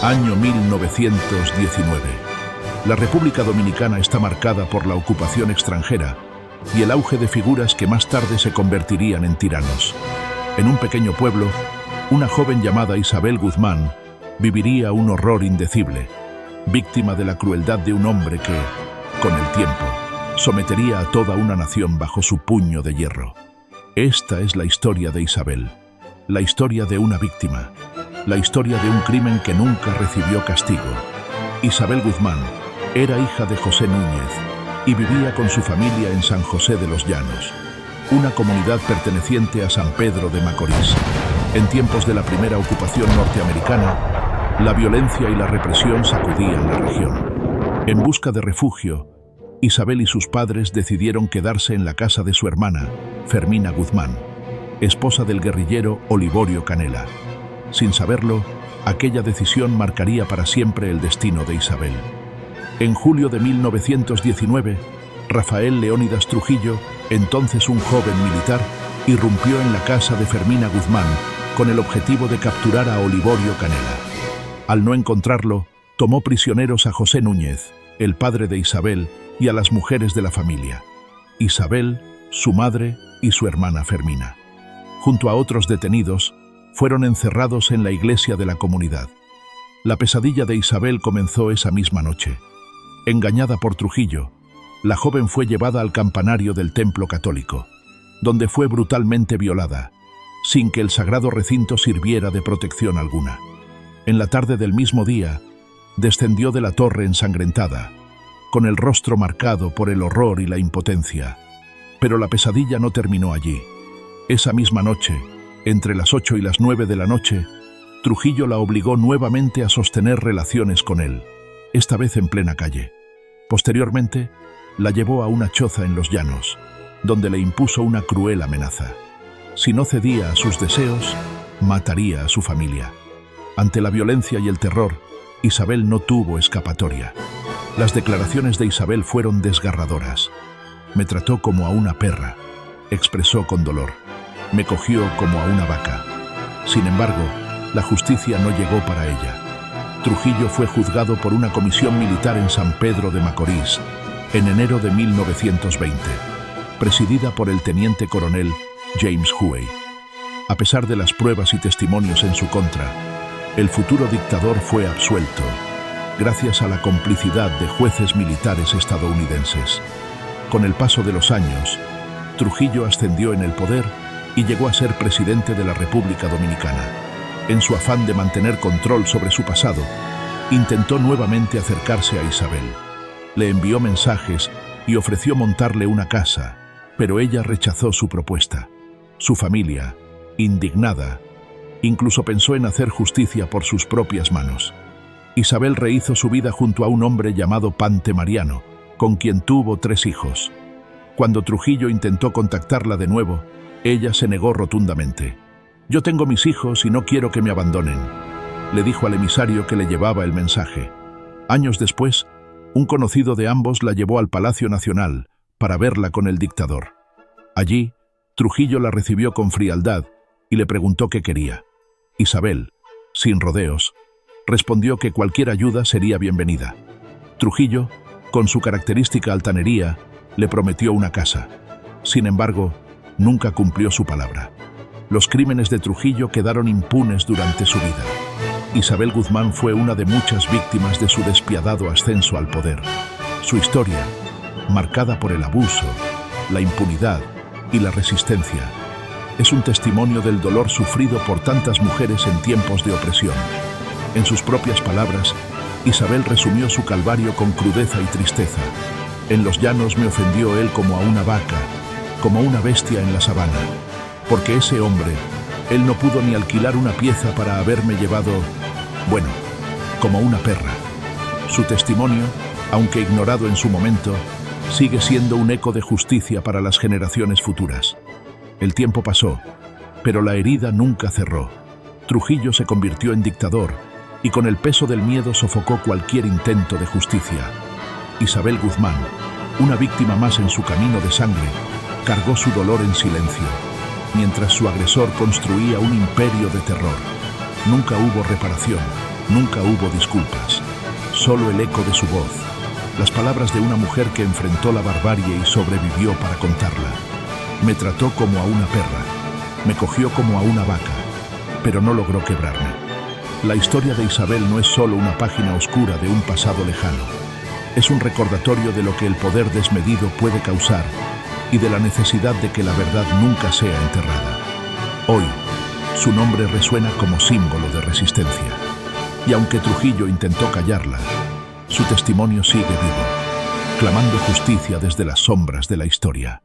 Año 1919. La República Dominicana está marcada por la ocupación extranjera y el auge de figuras que más tarde se convertirían en tiranos. En un pequeño pueblo, una joven llamada Isabel Guzmán viviría un horror indecible, víctima de la crueldad de un hombre que, con el tiempo, sometería a toda una nación bajo su puño de hierro. Esta es la historia de Isabel, la historia de una víctima, la historia de un crimen que nunca recibió castigo. Isabel Guzmán era hija de José Núñez y vivía con su familia en San José de los Llanos, una comunidad perteneciente a San Pedro de Macorís. En tiempos de la primera ocupación norteamericana, la violencia y la represión sacudían la región. En busca de refugio, Isabel y sus padres decidieron quedarse en la casa de su hermana, Fermina Guzmán, esposa del guerrillero Olivorio Canela. Sin saberlo, aquella decisión marcaría para siempre el destino de Isabel. En julio de 1919, Rafael Leónidas Trujillo, entonces un joven militar, irrumpió en la casa de Fermina Guzmán con el objetivo de capturar a Olivorio Canela. Al no encontrarlo, tomó prisioneros a José Núñez, el padre de Isabel, y a las mujeres de la familia, Isabel, su madre y su hermana Fermina. Junto a otros detenidos, fueron encerrados en la iglesia de la comunidad. La pesadilla de Isabel comenzó esa misma noche. Engañada por Trujillo, la joven fue llevada al campanario del templo católico, donde fue brutalmente violada, sin que el sagrado recinto sirviera de protección alguna. En la tarde del mismo día, descendió de la torre ensangrentada, con el rostro marcado por el horror y la impotencia. Pero la pesadilla no terminó allí. Esa misma noche, entre las 8 y las 9 de la noche, Trujillo la obligó nuevamente a sostener relaciones con él, esta vez en plena calle. Posteriormente, la llevó a una choza en los llanos, donde le impuso una cruel amenaza. Si no cedía a sus deseos, mataría a su familia. Ante la violencia y el terror, Isabel no tuvo escapatoria. Las declaraciones de Isabel fueron desgarradoras. Me trató como a una perra, expresó con dolor. Me cogió como a una vaca. Sin embargo, la justicia no llegó para ella. Trujillo fue juzgado por una comisión militar en San Pedro de Macorís en enero de 1920, presidida por el teniente coronel James Huey. A pesar de las pruebas y testimonios en su contra, el futuro dictador fue absuelto, gracias a la complicidad de jueces militares estadounidenses. Con el paso de los años, Trujillo ascendió en el poder y llegó a ser presidente de la República Dominicana. En su afán de mantener control sobre su pasado, intentó nuevamente acercarse a Isabel. Le envió mensajes y ofreció montarle una casa, pero ella rechazó su propuesta. Su familia, indignada, incluso pensó en hacer justicia por sus propias manos. Isabel rehizo su vida junto a un hombre llamado Pante Mariano, con quien tuvo 3 hijos. Cuando Trujillo intentó contactarla de nuevo, ella se negó rotundamente. «Yo tengo mis hijos y no quiero que me abandonen», le dijo al emisario que le llevaba el mensaje. Años después, un conocido de ambos la llevó al Palacio Nacional para verla con el dictador. Allí, Trujillo la recibió con frialdad y le preguntó qué quería. Isabel, sin rodeos, respondió que cualquier ayuda sería bienvenida. Trujillo, con su característica altanería, le prometió una casa. Sin embargo, nunca cumplió su palabra. Los crímenes de Trujillo quedaron impunes durante su vida. Isabel Guzmán fue una de muchas víctimas de su despiadado ascenso al poder. Su historia, marcada por el abuso, la impunidad y la resistencia, es un testimonio del dolor sufrido por tantas mujeres en tiempos de opresión. En sus propias palabras, Isabel resumió su calvario con crudeza y tristeza. En los llanos me ofendió él como a una vaca, como una bestia en la sabana, porque ese hombre, él no pudo ni alquilar una pieza para haberme llevado, bueno, como una perra. Su testimonio, aunque ignorado en su momento, sigue siendo un eco de justicia para las generaciones futuras. El tiempo pasó, pero la herida nunca cerró. Trujillo se convirtió en dictador y con el peso del miedo sofocó cualquier intento de justicia. Isabel Guzmán, una víctima más en su camino de sangre, cargó su dolor en silencio, mientras su agresor construía un imperio de terror. Nunca hubo reparación, Nunca hubo disculpas, solo el eco de su voz, las palabras de una mujer que enfrentó la barbarie y sobrevivió para contarla. Me trató como a una perra, me cogió como a una vaca, pero no logró quebrarme. La historia de Isabel no es solo una página oscura de un pasado lejano. Es un recordatorio de lo que el poder desmedido puede causar y de la necesidad de que la verdad nunca sea enterrada. Hoy, su nombre resuena como símbolo de resistencia. Y aunque Trujillo intentó callarla, su testimonio sigue vivo, clamando justicia desde las sombras de la historia.